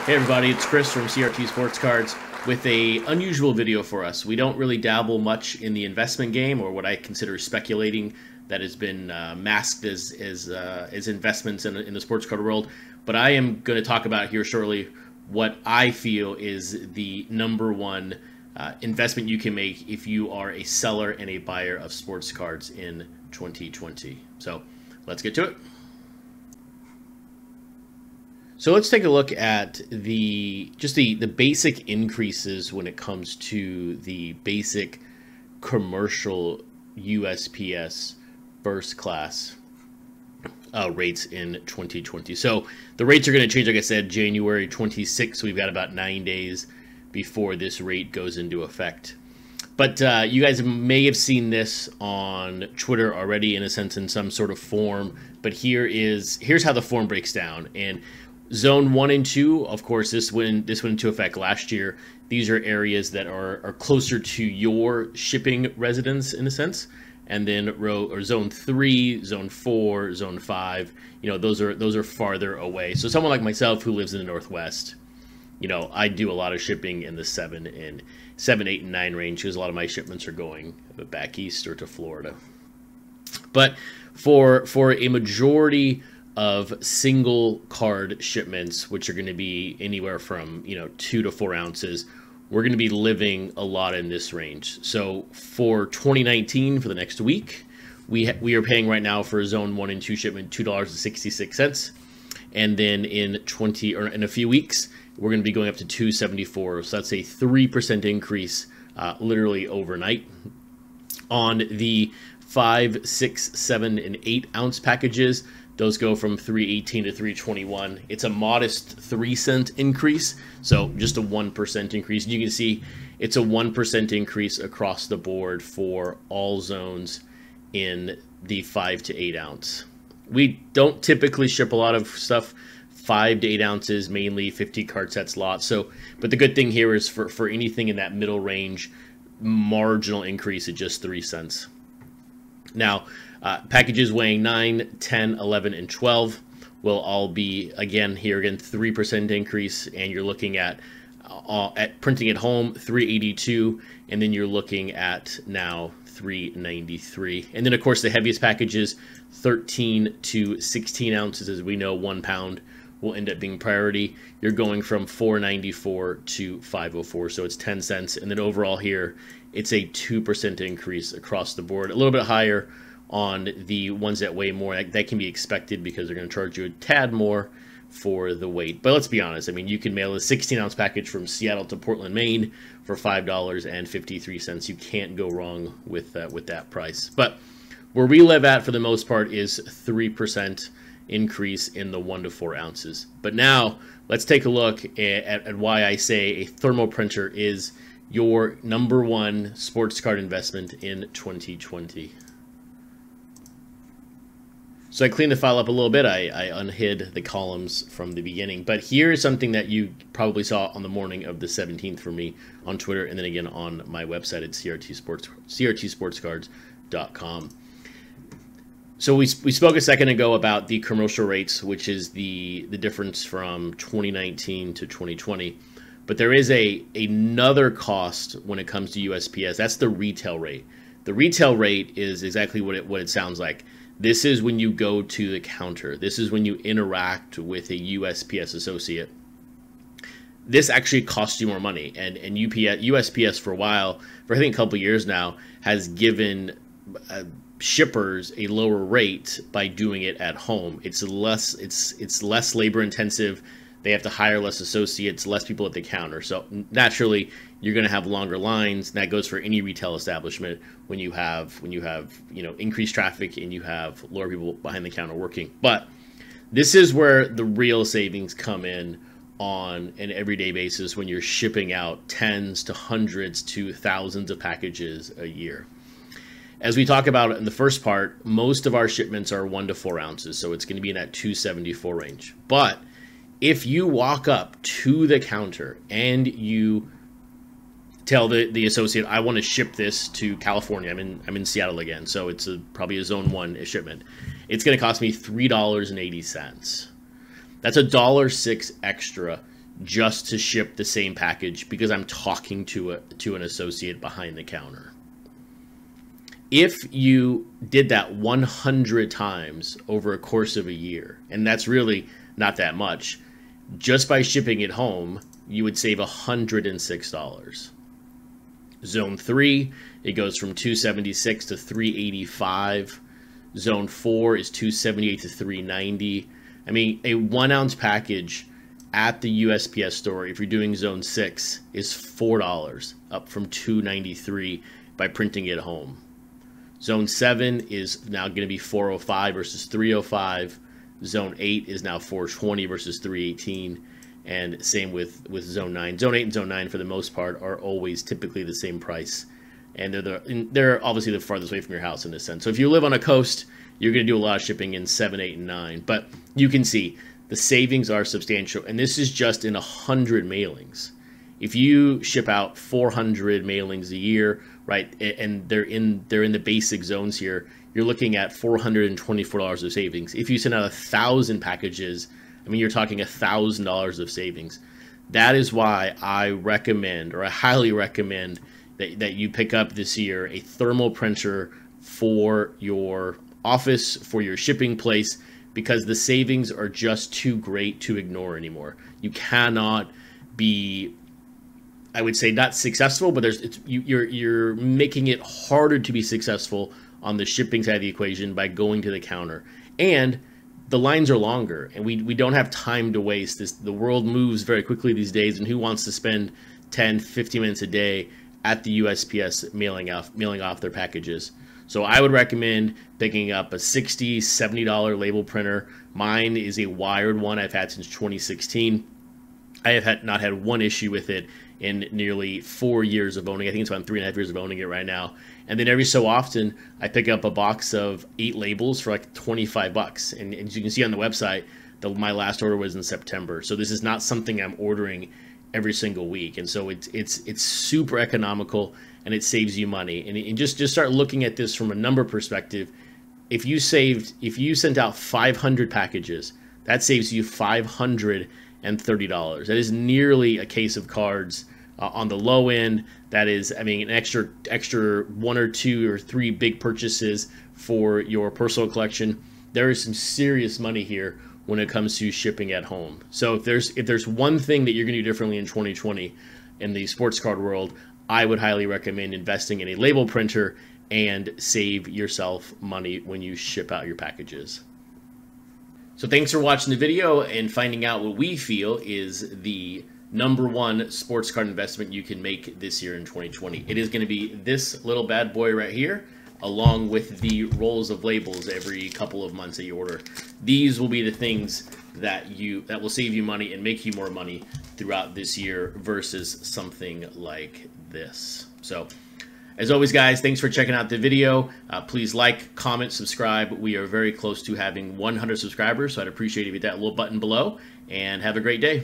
Hey everybody, it's Chris from CRT Sports Cards with a unusual video for us. We don't really dabble much in the investment game, or what I consider speculating that has been masked as investments in the sports card world. But I am going to talk about here shortly what I feel is the number one investment you can make if you are a seller and a buyer of sports cards in 2020. So let's get to it. So let's take a look at the basic increases when it comes to the basic commercial USPS first class rates in 2020. So the rates are going to change, like I said, January 26th. We've got about 9 days before this rate goes into effect. But you guys may have seen this on Twitter already, in a sense, in some sort of form. But here's how the form breaks down. And Zone 1 and 2, of course, this went into effect last year. These are areas that are closer to your shipping residence, in a sense. And then Zone 3, Zone 4, Zone 5, those are farther away. So someone like myself who lives in the Northwest, I do a lot of shipping in the 7, 8, and 9 range, because a lot of my shipments are going back east or to Florida. But for a majority of single card shipments, which are going to be anywhere from 2 to 4 ounces, we're going to be living a lot in this range. So for 2019, for the next week, we are paying right now for a Zone 1 and 2 shipment $2.66, and then in a few weeks we're going to be going up to $2.74. So that's a 3% increase, literally overnight. On the 5, 6, 7, and 8 ounce packages, those go from $3.18 to $3.21. It's a modest 3-cent increase, so just a 1% increase. And you can see it's a 1% increase across the board for all zones in the 5 to 8 ounce. We don't typically ship a lot of stuff 5 to 8 ounces, mainly 50 card sets lots. So, but the good thing here is for anything in that middle range, marginal increase at just 3 cents. Now, packages weighing 9, 10, 11, and 12 will all be, again, 3% increase, and you're looking at printing at home, $3.82, and then you're looking at now $3.93. And then, of course, the heaviest packages, 13 to 16 ounces, as we know, 1 pound will end up being priority. You're going from $4.94 to $5.04, so it's 10 cents. And then overall here, it's a 2% increase across the board, a little bit higher on the ones that weigh more. That can be expected because they're going to charge you a tad more for the weight. But let's be honest, I mean, you can mail a 16-ounce package from Seattle to Portland, Maine for $5.53. You can't go wrong with that price. But where we live at, for the most part, is 3% increase in the 1 to 4 ounces. But now let's take a look at why I say a thermal printer is your number one sports card investment in 2020. So I cleaned the file up a little bit. I unhid the columns from the beginning. But here's something that you probably saw on the morning of the 17th from me on Twitter, and then again on my website at crtsportscards.com. So we spoke a second ago about the commercial rates, which is the difference from 2019 to 2020. But there is another cost when it comes to USPS. That's the retail rate. The retail rate is exactly what it sounds like. This is when you go to the counter. This is when you interact with a USPS associate. This actually costs you more money. And USPS for a while, for I think a couple of years now, has given shippers a lower rate by doing it at home. It's less labor intensive. They have to hire less associates, less people at the counter. So naturally, you're going to have longer lines. And that goes for any retail establishment when you have increased traffic and you have lower people behind the counter working. But this is where the real savings come in on an everyday basis when you're shipping out tens to hundreds to thousands of packages a year. As we talk about in the first part, most of our shipments are 1 to 4 ounces, so it's going to be in that 274 range. But if you walk up to the counter and you tell the associate, I want to ship this to California, I'm in Seattle again, so it's probably a Zone 1 shipment, it's going to cost me $3.80. That's $1.06 extra just to ship the same package because I'm talking to an associate behind the counter. If you did that 100 times over a course of a year, and that's really not that much, just by shipping it home, you would save $106. Zone 3, it goes from $276 to $385. Zone 4 is $278 to $390. I mean, a 1 ounce package at the USPS store, if you're doing Zone 6, is $4, up from $293 by printing it home. Zone 7 is now going to be $405 versus $305. Zone 8 is now $420 versus $318. And same with Zone 9. Zone 8 and Zone 9, for the most part, are always typically the same price. And they're obviously the farthest away from your house in this sense. So if you live on a coast, you're going to do a lot of shipping in 7, 8, and 9. But you can see the savings are substantial. And this is just in 100 mailings. If you ship out 400 mailings a year, right, and they're in the basic zones here, you're looking at $424 of savings. If you send out 1,000 packages, I mean, you're talking $1,000 of savings. That is why I recommend, or I highly recommend, that you pick up this year a thermal printer for your office, for your shipping place, because the savings are just too great to ignore anymore. You cannot be, I would say, not successful, but you're making it harder to be successful on the shipping side of the equation by going to the counter. And the lines are longer, and we don't have time to waste. The world moves very quickly these days, and who wants to spend 10, 15 minutes a day at the USPS mailing off their packages? So I would recommend picking up a $60, $70 label printer. Mine is a wired one I've had since 2016. I have not had one issue with it in nearly 4 years of owning it. I think it's around 3.5 years of owning it right now. And then every so often, I pick up a box of 8 labels for like $25. And as you can see on the website, my last order was in September. So this is not something I'm ordering every single week. And so it's super economical, and it saves you money. And just start looking at this from a number perspective. If you sent out 500 packages, that saves you $530. That is nearly a case of cards on the low end. That is, I mean, an extra 1 or 2 or 3 big purchases for your personal collection. There is some serious money here when it comes to shipping at home. So if there's one thing that you're going to do differently in 2020 in the sports card world, I would highly recommend investing in a label printer and save yourself money when you ship out your packages. So thanks for watching the video and finding out what we feel is the #1 sports card investment you can make this year in 2020. It is going to be this little bad boy right here, along with the rolls of labels every couple of months that you order. These will be the things that will save you money and make you more money throughout this year versus something like this. So as always, guys, thanks for checking out the video. Please like, comment, subscribe. We are very close to having 100 subscribers, so I'd appreciate if you hit that little button below, and have a great day.